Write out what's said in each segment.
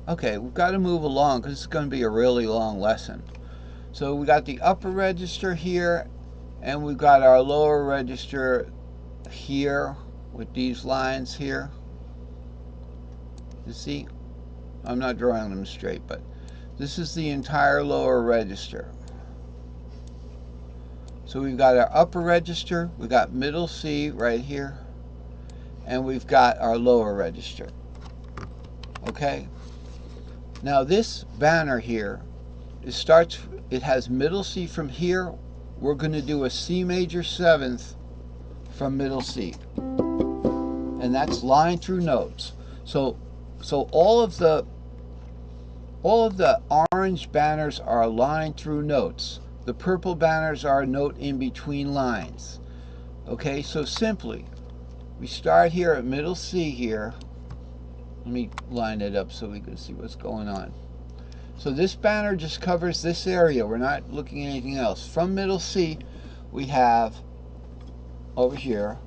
Okay, we've got to move along because it's going to be a really long lesson. So we got the upper register here, and we've got our lower register here with these lines here. You see, I'm not drawing them straight, but this is the entire lower register. So we've got our upper register, we've got middle C right here, and we've got our lower register. Okay? Now this banner here, it has middle C from here. We're going to do a C major 7th from middle C. And that's line through notes. So all of the orange banners are line through notes. The purple banners are a note in between lines. Okay, so simply, we start here at middle C here. Let me line it up so we can see what's going on. So this banner just covers this area. We're not looking at anything else. From middle C, we have over here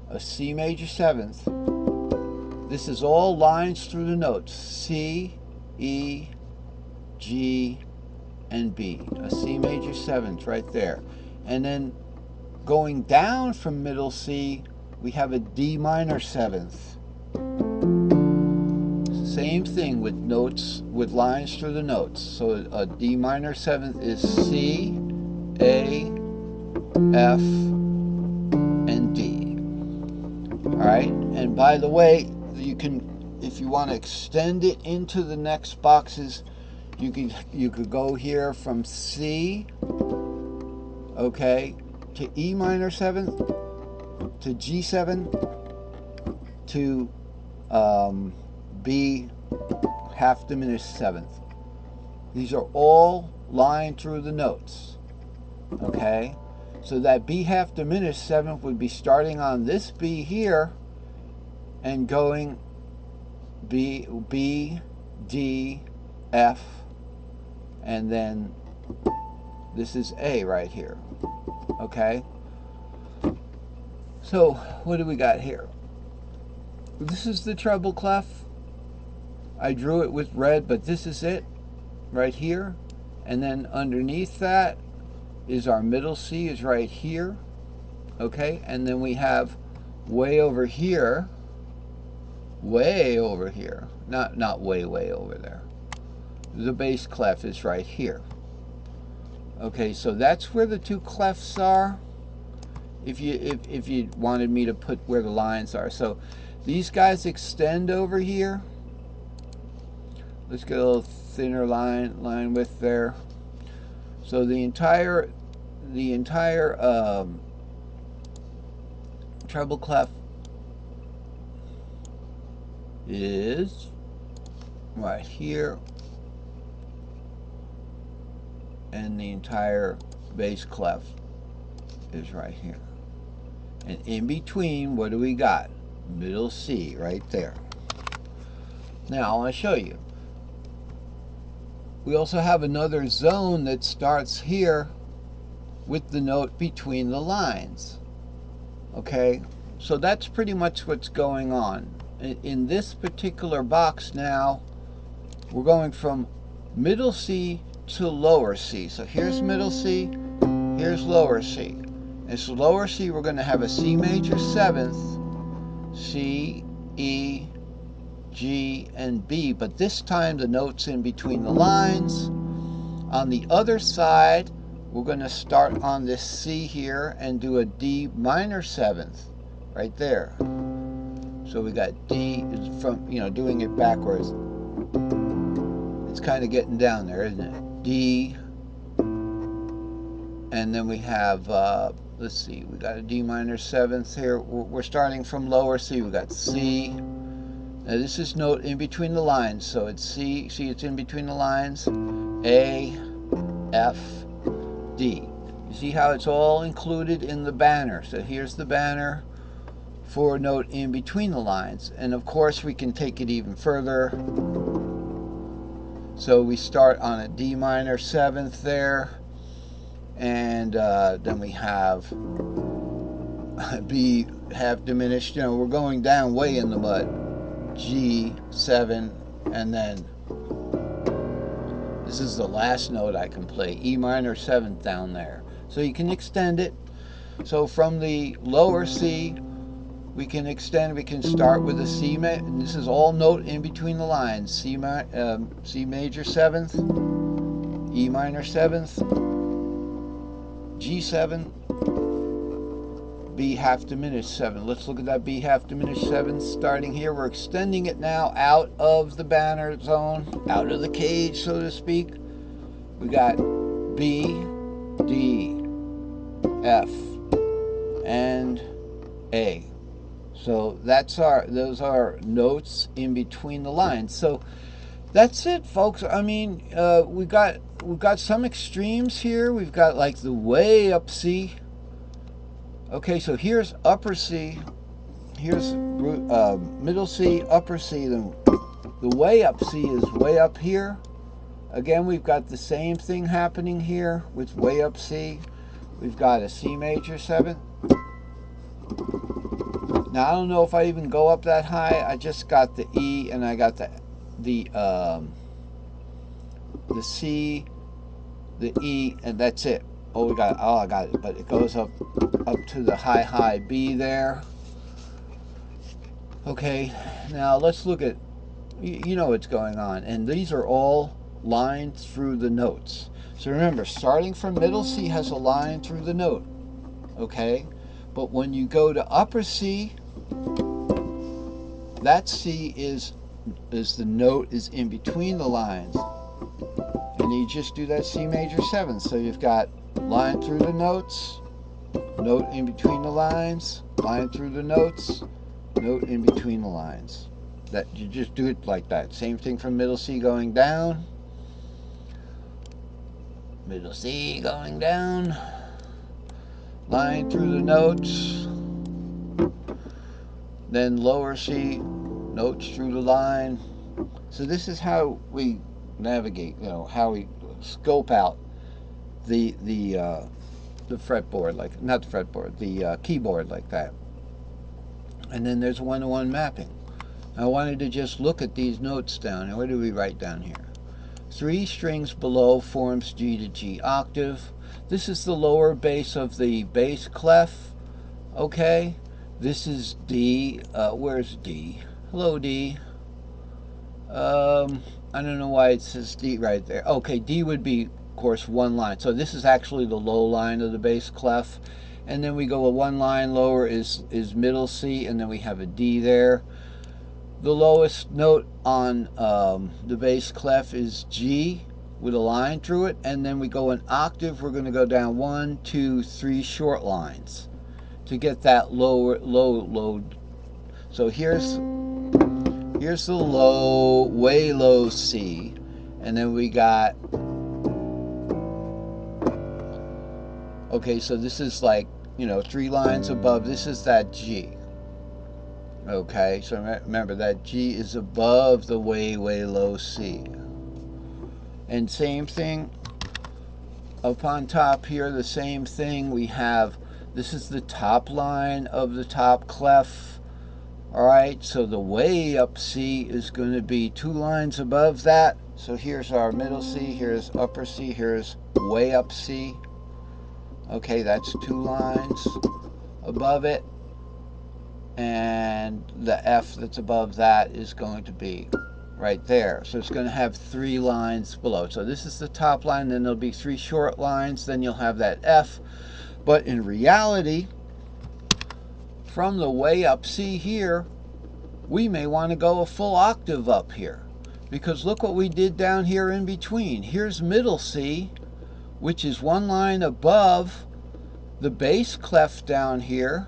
a C major 7th. This is all lines through the notes. C, E, G, and B. A C major 7th right there. And then going down from middle C, we have a D minor 7th. Same thing with notes, with lines through the notes. So a D minor 7th is C, A, F, and D. Alright, and by the way, you can, if you want to extend it into the next boxes, you could go here from C, okay, to E minor 7th, to G7, to B half diminished 7th. These are all lined through the notes. Okay? So that B half diminished 7th would be starting on this B here and going B, D, F, and then this is A right here. Okay? So what do we got here? This is the treble clef. I drew it with red, but this is it right here. And then underneath that is our middle C is right here. Okay, and then we have way over here, not way over there. The bass clef is right here. Okay, so that's where the two clefs are. If you wanted me to put where the lines are. So these guys extend over here. Let's get a little thinner line width there. So the entire treble clef is right here, and the entire bass clef is right here. And in between, what do we got? Middle C right there. Now I want to show you. We also have another zone that starts here with the note between the lines. Okay, so that's pretty much what's going on. In this particular box now, we're going from middle C to lower C. So here's middle C, here's lower C. And so lower C, we're going to have a C major 7th, C, E, G, and B, but this time the note's in between the lines. On the other side, we're going to start on this C here and do a D minor 7th right there. So we got D from, doing it backwards. It's kind of getting down there, isn't it? D, and then we have, let's see, we got a D minor 7th here. We're starting from lower C. We got C. Now this is note in between the lines, so it's C, see it's in between the lines, A, F, D. You see how it's all included in the banner. So here's the banner for a note in between the lines. And of course we can take it even further. So we start on a D minor 7th there, and then we have B half diminished. We're going down way in the mud. G7, and then This is the last note I can play, E minor 7th down there. So you can extend it. So from the lower C, we can extend, we can start with a C, and this is all note in between the lines. C major 7th, E minor 7th, G7, B half diminished 7. Let's look at that B half diminished 7 starting here. We're extending it now out of the banner zone, out of the cage, so to speak. We got B, D, F, and A. So those are notes in between the lines. So that's it, folks. I mean, we've got some extremes here. We've got like the way up C. Okay, so here's upper C, here's middle C, upper C. Then the way up C is way up here. Again, we've got the same thing happening here with way up C. We've got a C major 7. Now I don't know if I even go up that high. I just got the E and I got the C, the E, and that's it. Oh, I got it, but it goes up to the high B there. Okay, now let's look at, you know what's going on, and these are all lined through the notes. So remember, starting from middle C has a line through the note, okay? But when you go to upper C, that C is the note is in between the lines. And you just do that C major 7. So you've got line through the notes, note in between the lines, line through the notes, note in between the lines. That you just do it like that. Same thing from middle C going down. Middle C going down. Line through the notes. Then lower C, notes through the line. So this is how we navigate, you know, how we scope out the fretboard, like, not the fretboard, the keyboard like that. And then there's one-to-one mapping. I wanted to just look at these notes down here. What do we write down here? 3 strings below forms G to G octave. This is the lower bass of the bass clef. Okay, this is D. Where's D? Hello, D. I don't know why it says D right there. Okay, D would be, of course, one line. So this is actually the low line of the bass clef. And then we go one line lower is middle C, and then we have a D there. The lowest note on the bass clef is G with a line through it, and then we go an octave. We're going to go down 1, 2, 3 short lines to get that low. So here's the low, way low C, and then we got, okay, so this is like, you know, 3 lines above. This is that G. Okay, so remember that G is above the way low C. And same thing up on top here, the same thing. We have, this is the top line of the top clef. All right, so the way up C is going to be 2 lines above that. So here's our middle C, here's upper C, here's way up C. Okay, that's 2 lines above it. And the F that's above that is going to be right there. So it's going to have 3 lines below. So this is the top line, then there'll be 3 short lines, then you'll have that F. But in reality, from the way up C here, we may want to go a full octave up here. Because look what we did down here in between. Here's middle C, which is 1 line above the bass clef down here.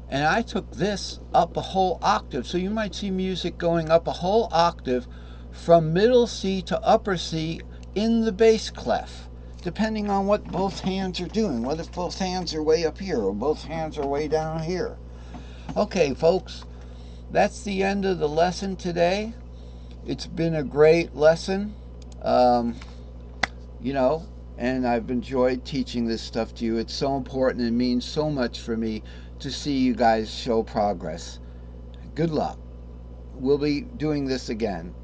And I took this up a whole octave. So you might see music going up a whole octave from middle C to upper C in the bass clef, depending on what both hands are doing. What if both hands are way up here or both hands are way down here? Okay, folks, that's the end of the lesson today. It's been a great lesson, you know, and I've enjoyed teaching this stuff to you. It's so important and means so much for me to see you guys show progress. Good luck. We'll be doing this again.